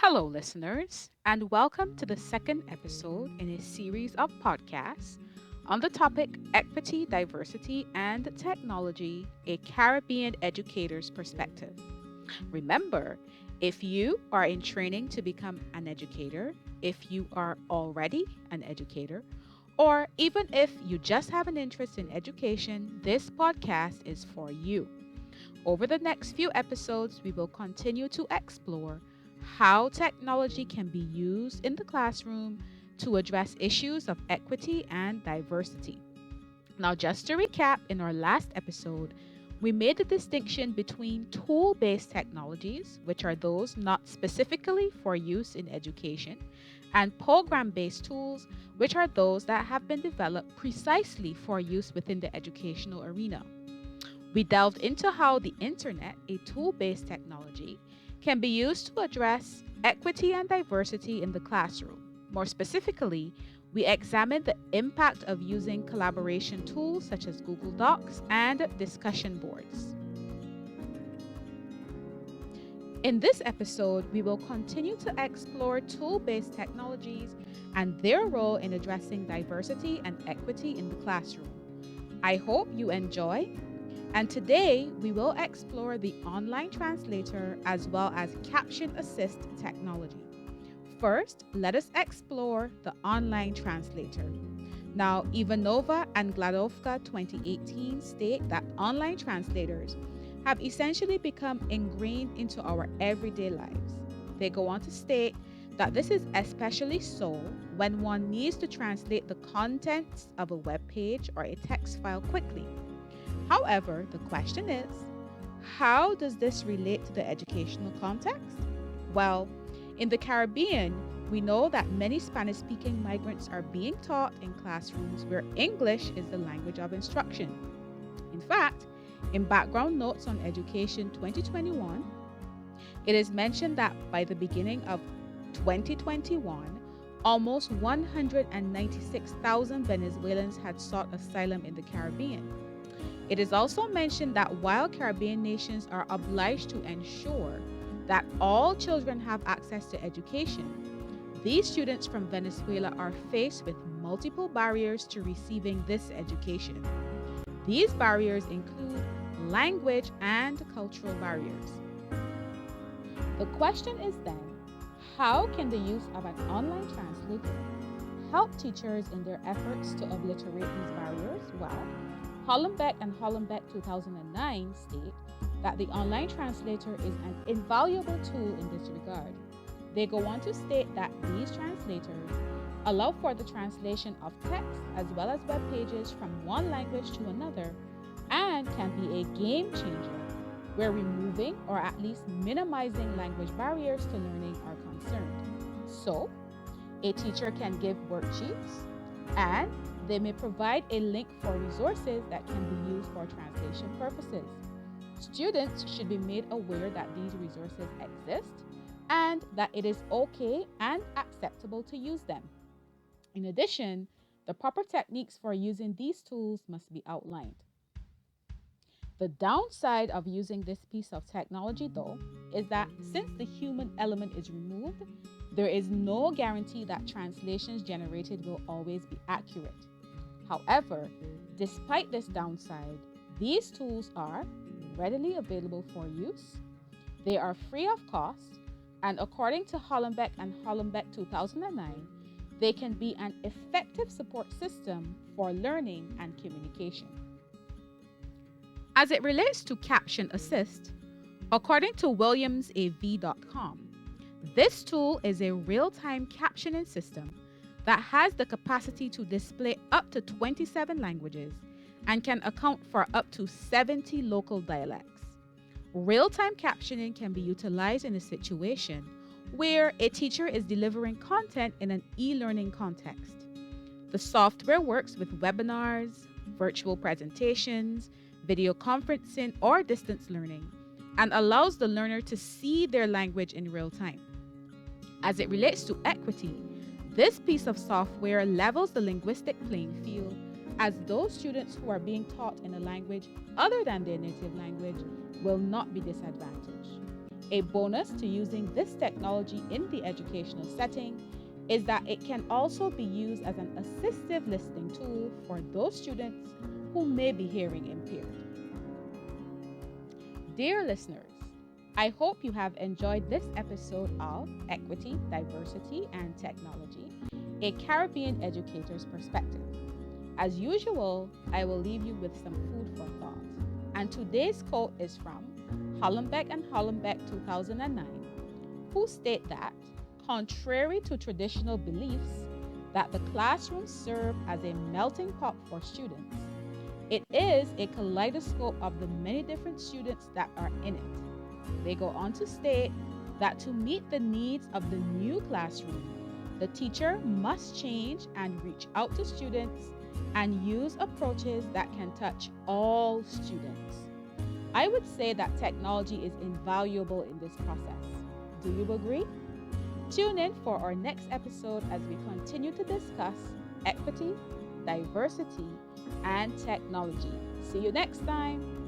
Hello, listeners, and welcome to the second episode in a series of podcasts on the topic Equity, Diversity, and Technology, a Caribbean Educator's Perspective. Remember, if you are in training to become an educator, if you are already an educator, or even if you just have an interest in education, this podcast is for you. Over the next few episodes, we will continue to explore how technology can be used in the classroom to address issues of equity and diversity. Now, just to recap, in our last episode, we made the distinction between tool based technologies, which are those not specifically for use in education, and program based tools, which are those that have been developed precisely for use within the educational arena. We delved into how the internet, a tool based technology, can be used to address equity and diversity in the classroom. More specifically, we examined the impact of using collaboration tools such as Google Docs and discussion boards. In this episode, we will continue to explore tool based technologies and their role in addressing diversity and equity in the classroom. I hope you enjoy. And today we will explore the online translator as well as caption assist technology. First, let us explore the online translator. Now, Ivanova and Gladovka 2018 state that online translators have essentially become ingrained into our everyday lives. They go on to state that this is especially so when one needs to translate the contents of a web page or a text file quickly. However, the question is, how does this relate to the educational context? Well, in the Caribbean, we know that many Spanish speaking migrants are being taught in classrooms where English is the language of instruction. In fact, in Background Notes on Education 2021, it is mentioned that by the beginning of 2021, almost 196,000 Venezuelans had sought asylum in the Caribbean. It is also mentioned that while Caribbean nations are obliged to ensure that all children have access to education, these students from Venezuela are faced with multiple barriers to receiving this education. These barriers include language and cultural barriers. The question is then, how can the use of an online translator help teachers in their efforts to obliterate these barriers? Well, Hollenbeck and Hollenbeck 2009 state that the online translator is an invaluable tool in this regard. They go on to state that these translators allow for the translation of text as well as web pages from one language to another and can be a game changer where removing or at least minimizing language barriers to learning are concerned. So, a teacher can give worksheets and they may provide a link for resources that can be used for translation purposes. Students should be made aware that these resources exist and that it is okay and acceptable to use them. In addition, the proper techniques for using these tools must be outlined. The downside of using this piece of technology, though, is that since the human element is removed, there is no guarantee that translations generated will always be accurate. However, despite this downside, these tools are readily available for use, they are free of cost, and according to Hollenbeck and Hollenbeck 2009, they can be an effective support system for learning and communication. As it relates to Caption Assist, according to WilliamsAV.com, this tool is a real-time captioning system that has the capacity to display up to 27 languages and can account for up to 70 local dialects. Real-time captioning can be utilized in a situation where a teacher is delivering content in an e-learning context. The software works with webinars, virtual presentations, video conferencing, or distance learning, and allows the learner to see their language in real time. As it relates to equity, this piece of software levels the linguistic playing field as those students who are being taught in a language other than their native language will not be disadvantaged. A bonus to using this technology in the educational setting is that it can also be used as an assistive listening tool for those students who may be hearing impaired. Dear listeners, I hope you have enjoyed this episode of Equity, Diversity, and Technology, a Caribbean educator's perspective. As usual, I will leave you with some food for thought. And today's quote is from Hollenbeck and Hollenbeck 2009, who state that, contrary to traditional beliefs that the classroom serve as a melting pot for students, it is a kaleidoscope of the many different students that are in it. They go on to state that to meet the needs of the new classroom, the teacher must change and reach out to students and use approaches that can touch all students. I would say that technology is invaluable in this process. Do you agree? Tune in for our next episode as we continue to discuss equity, diversity, and technology. See you next time.